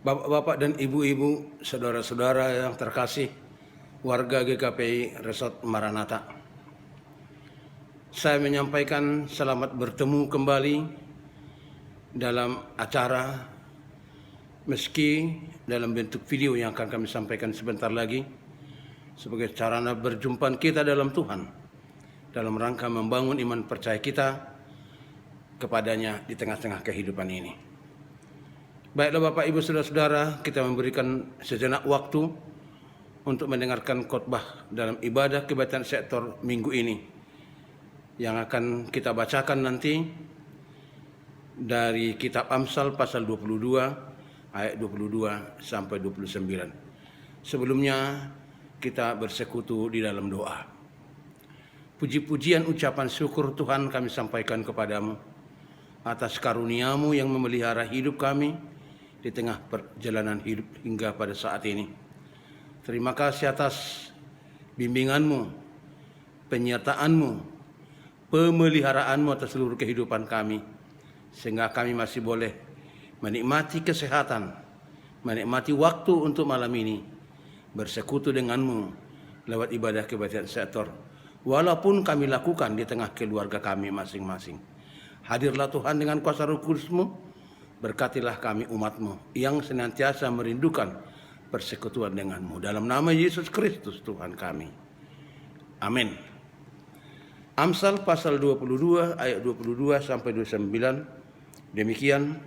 Bapak-bapak dan ibu-ibu, saudara-saudara yang terkasih, warga GKPI Resort Maranatha. Saya menyampaikan selamat bertemu kembali dalam acara, meski dalam bentuk video yang akan kami sampaikan sebentar lagi, sebagai sarana berjumpa kita dalam Tuhan, dalam rangka membangun iman percaya kita kepadanya di tengah-tengah kehidupan ini. Baiklah Bapak Ibu Saudara-saudara, kita memberikan sejenak waktu untuk mendengarkan khotbah dalam ibadah kebaktian sektor minggu ini yang akan kita bacakan nanti dari kitab Amsal pasal 22 ayat 22 sampai 29. Sebelumnya kita bersekutu di dalam doa. Puji-pujian ucapan syukur Tuhan kami sampaikan kepadamu atas karuniamu yang memelihara hidup kami di tengah perjalanan hidup hingga pada saat ini. Terima kasih atas bimbinganmu, penyertaanmu, pemeliharaanmu atas seluruh kehidupan kami, sehingga kami masih boleh menikmati kesehatan, menikmati waktu untuk malam ini, bersekutu denganmu lewat ibadah kebaktian sektor, walaupun kami lakukan di tengah keluarga kami masing-masing. Hadirlah Tuhan dengan kuasa Roh Kudus-Mu, berkatilah kami umat-Mu yang senantiasa merindukan persekutuan denganmu. Dalam nama Yesus Kristus Tuhan kami. Amin. Amsal pasal 22 ayat 22 sampai 29. Demikian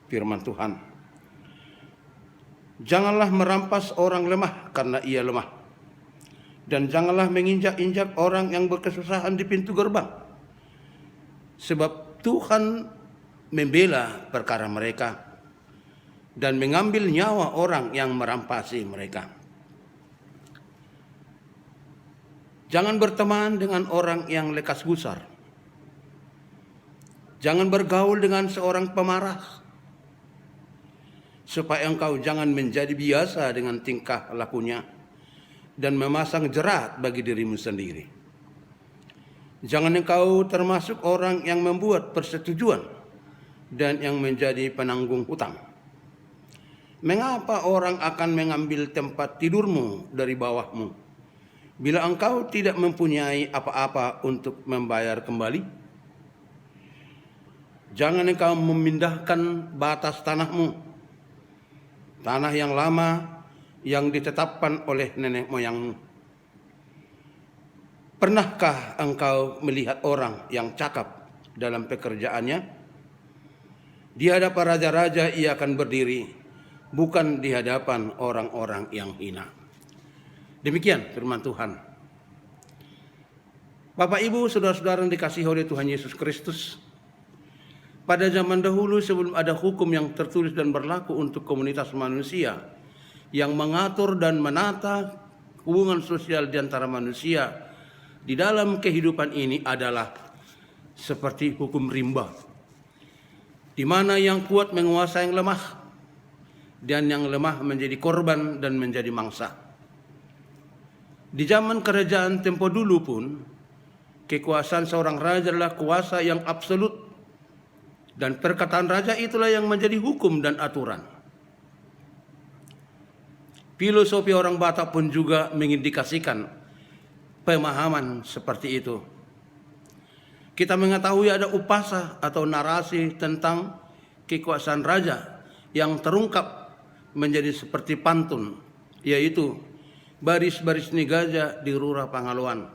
firman Tuhan. Janganlah merampas orang lemah karena ia lemah, dan janganlah menginjak-injak orang yang berkesusahan di pintu gerbang. Sebab Tuhan membela perkara mereka dan mengambil nyawa orang yang merampasi mereka. Jangan berteman dengan orang yang lekas gusar. Jangan bergaul dengan seorang pemarah, supaya engkau jangan menjadi biasa dengan tingkah lakunya dan memasang jerat bagi dirimu sendiri. Jangan engkau termasuk orang yang membuat persetujuan dan yang menjadi penanggung hutang. Mengapa orang akan mengambil tempat tidurmu dari bawahmu, bila engkau tidak mempunyai apa-apa untuk membayar kembali? Jangan engkau memindahkan batas tanahmu, tanah yang lama yang ditetapkan oleh nenek moyangmu. Pernahkah engkau melihat orang yang cakap dalam pekerjaannya? Di hadapan raja-raja ia akan berdiri, bukan di hadapan orang-orang yang hina. Demikian firman Tuhan. Bapak Ibu, saudara-saudara yang dikasihi oleh Tuhan Yesus Kristus, pada zaman dahulu sebelum ada hukum yang tertulis dan berlaku untuk komunitas manusia yang mengatur dan menata hubungan sosial di antara manusia di dalam kehidupan ini adalah seperti hukum rimba, di mana yang kuat menguasai yang lemah, dan yang lemah menjadi korban dan menjadi mangsa. Di zaman kerajaan tempo dulu pun, kekuasaan seorang raja adalah kuasa yang absolut, dan perkataan raja itulah yang menjadi hukum dan aturan. Filosofi orang Batak pun juga mengindikasikan pemahaman seperti itu. Kita mengetahui ada upasa atau narasi tentang kekuasaan raja yang terungkap menjadi seperti pantun, yaitu baris-baris ni gajah di rura Pangaloan,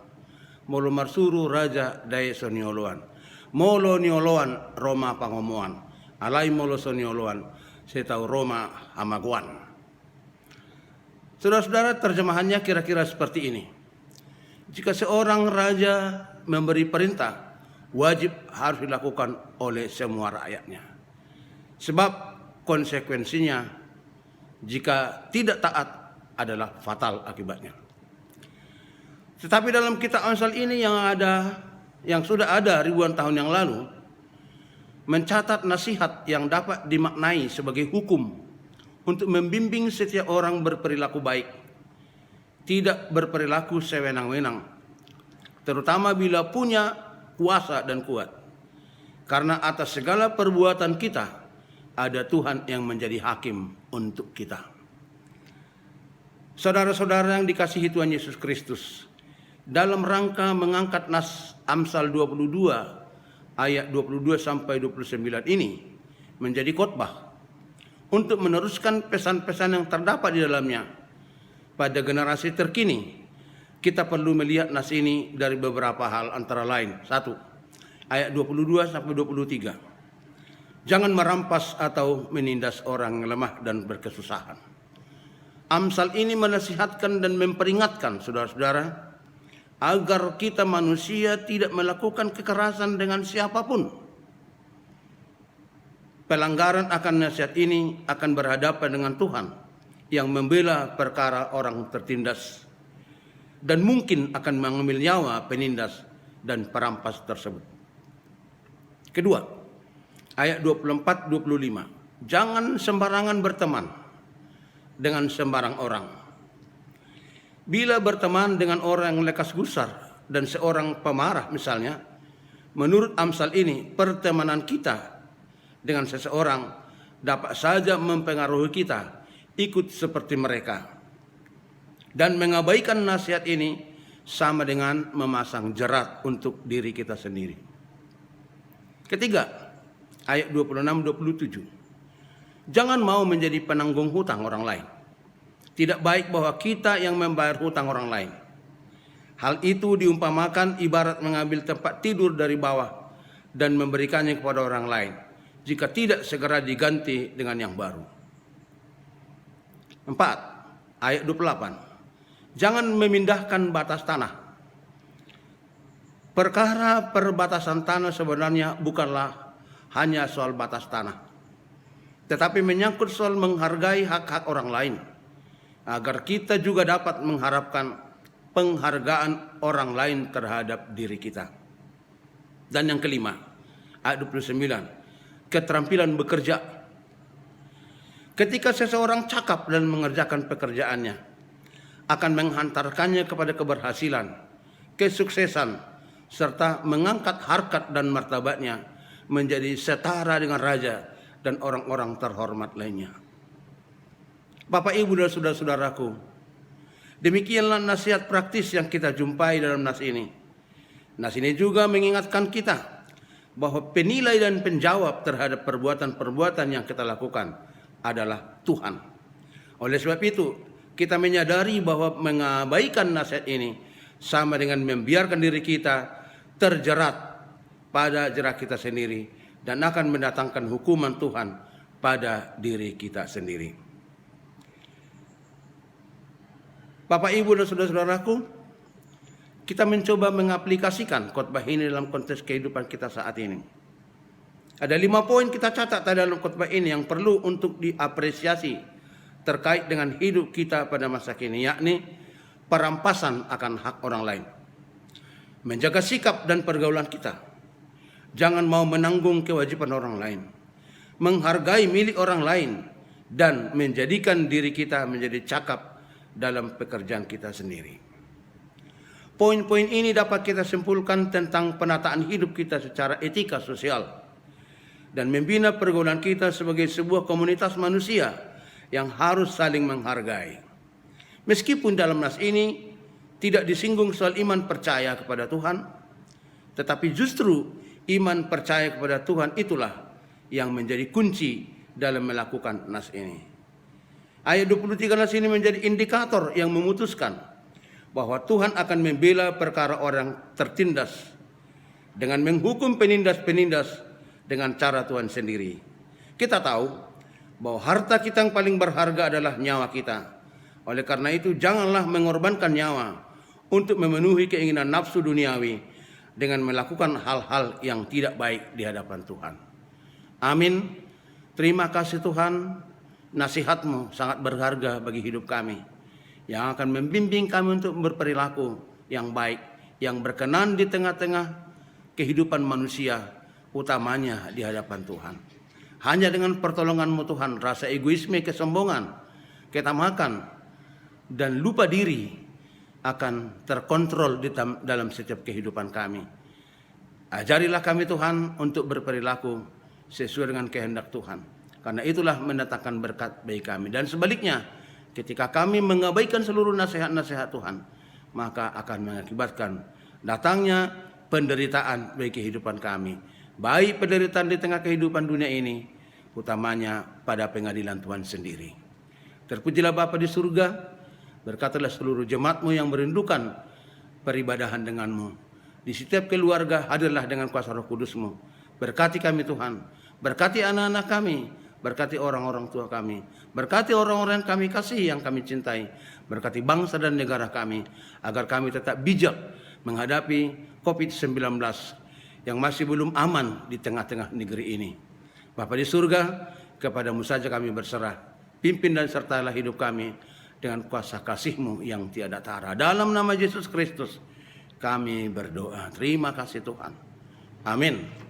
molo marsuru raja daya sonioloan, molo nioloan Roma pangomoan, alai molo sonioloan setau Roma amaguan. Saudara-saudara, terjemahannya kira-kira seperti ini. Jika seorang raja memberi perintah, wajib harus dilakukan oleh semua rakyatnya. Sebab konsekuensinya jika tidak taat adalah fatal akibatnya. Tetapi dalam kitab Amsal ini yang sudah ada ribuan tahun yang lalu, mencatat nasihat yang dapat dimaknai sebagai hukum untuk membimbing setiap orang berperilaku baik, tidak berperilaku sewenang-wenang, terutama bila punya kuasa dan kuat. Karena atas segala perbuatan kita ada Tuhan yang menjadi hakim untuk kita. Saudara-saudara yang dikasihi Tuhan Yesus Kristus, dalam rangka mengangkat nas Amsal 22 ayat 22 sampai 29 ini menjadi khotbah untuk meneruskan pesan-pesan yang terdapat di dalamnya pada generasi terkini. Kita perlu melihat nas ini dari beberapa hal, antara lain: 1. Ayat 22 sampai 23. Jangan merampas atau menindas orang yang lemah dan berkesusahan. Amsal ini menasihatkan dan memperingatkan saudara-saudara agar kita manusia tidak melakukan kekerasan dengan siapapun. Pelanggaran akan nasihat ini akan berhadapan dengan Tuhan yang membela perkara orang tertindas dan mungkin akan mengambil nyawa penindas dan perampas tersebut. Kedua, ayat 24-25. Jangan sembarangan berteman dengan sembarang orang. Bila berteman dengan orang yang lekas gusar dan seorang pemarah misalnya, menurut Amsal ini pertemanan kita dengan seseorang dapat saja mempengaruhi kita ikut seperti mereka. Dan mengabaikan nasihat ini sama dengan memasang jerat untuk diri kita sendiri. Ketiga, ayat 26-27. Jangan mau menjadi penanggung hutang orang lain. Tidak baik bahwa kita yang membayar hutang orang lain. Hal itu diumpamakan ibarat mengambil tempat tidur dari bawah dan memberikannya kepada orang lain, jika tidak segera diganti dengan yang baru. 4. Ayat 28. Jangan memindahkan batas tanah. Perkara perbatasan tanah sebenarnya bukanlah hanya soal batas tanah, tetapi menyangkut soal menghargai hak-hak orang lain, agar kita juga dapat mengharapkan penghargaan orang lain terhadap diri kita. Dan yang kelima, ayat 29, keterampilan bekerja. Ketika seseorang cakap dan mengerjakan pekerjaannya, akan menghantarkannya kepada keberhasilan, kesuksesan, serta mengangkat harkat dan martabatnya menjadi setara dengan raja dan orang-orang terhormat lainnya. Bapak, Ibu, dan saudara-saudaraku, demikianlah nasihat praktis yang kita jumpai dalam nas ini. Nas ini juga mengingatkan kita bahwa penilai dan penjawab terhadap perbuatan-perbuatan yang kita lakukan adalah Tuhan. Oleh sebab itu, kita menyadari bahwa mengabaikan nasihat ini sama dengan membiarkan diri kita terjerat pada jerat kita sendiri dan akan mendatangkan hukuman Tuhan pada diri kita sendiri. Bapak, Ibu, dan saudara-saudaraku, kita mencoba mengaplikasikan khotbah ini dalam konteks kehidupan kita saat ini. Ada 5 poin kita catat dalam khotbah ini yang perlu untuk diapresiasi terkait dengan hidup kita pada masa kini, yakni perampasan akan hak orang lain, menjaga sikap dan pergaulan kita, jangan mau menanggung kewajiban orang lain, menghargai milik orang lain, dan menjadikan diri kita menjadi cakap dalam pekerjaan kita sendiri. Poin-poin ini dapat kita simpulkan tentang penataan hidup kita secara etika sosial dan membina pergaulan kita sebagai sebuah komunitas manusia yang harus saling menghargai. Meskipun dalam nas ini tidak disinggung soal iman percaya kepada Tuhan, tetapi justru iman percaya kepada Tuhan itulah yang menjadi kunci dalam melakukan nas ini. Ayat 23 nas ini menjadi indikator yang memutuskan bahwa Tuhan akan membela perkara orang tertindas dengan menghukum penindas-penindas dengan cara Tuhan sendiri. Kita tahu bahwa harta kita yang paling berharga adalah nyawa kita. Oleh karena itu, janganlah mengorbankan nyawa untuk memenuhi keinginan nafsu duniawi dengan melakukan hal-hal yang tidak baik di hadapan Tuhan. Amin. Terima kasih Tuhan, nasihat-Mu sangat berharga bagi hidup kami, yang akan membimbing kami untuk berperilaku yang baik, yang berkenan di tengah-tengah kehidupan manusia, utamanya di hadapan Tuhan. Hanya dengan pertolongan-Mu Tuhan, rasa egoisme, kesombongan, ketamakan, dan lupa diri akan terkontrol dalam setiap kehidupan kami. Ajarilah kami Tuhan untuk berperilaku sesuai dengan kehendak Tuhan. Karena itulah mendatangkan berkat bagi kami. Dan sebaliknya, ketika kami mengabaikan seluruh nasihat-nasihat Tuhan, maka akan mengakibatkan datangnya penderitaan bagi kehidupan kami. Baik penderitaan di tengah kehidupan dunia ini, utamanya pada pengadilan Tuhan sendiri. Terpujilah Bapa di surga, berkatilah seluruh jemaat-Mu yang merindukan peribadahan denganmu. Di setiap keluarga hadirlah dengan kuasa Roh Kudus-Mu. Berkati kami Tuhan, berkati anak-anak kami, berkati orang-orang tua kami, berkati orang-orang yang kami kasihi, yang kami cintai, berkati bangsa dan negara kami, agar kami tetap bijak menghadapi COVID-19 yang masih belum aman di tengah-tengah negeri ini. Bapa di surga, kepadamu saja kami berserah. Pimpin dan sertalah hidup kami dengan kuasa kasih-Mu yang tiada tara. Dalam nama Yesus Kristus kami berdoa. Terima kasih Tuhan. Amin.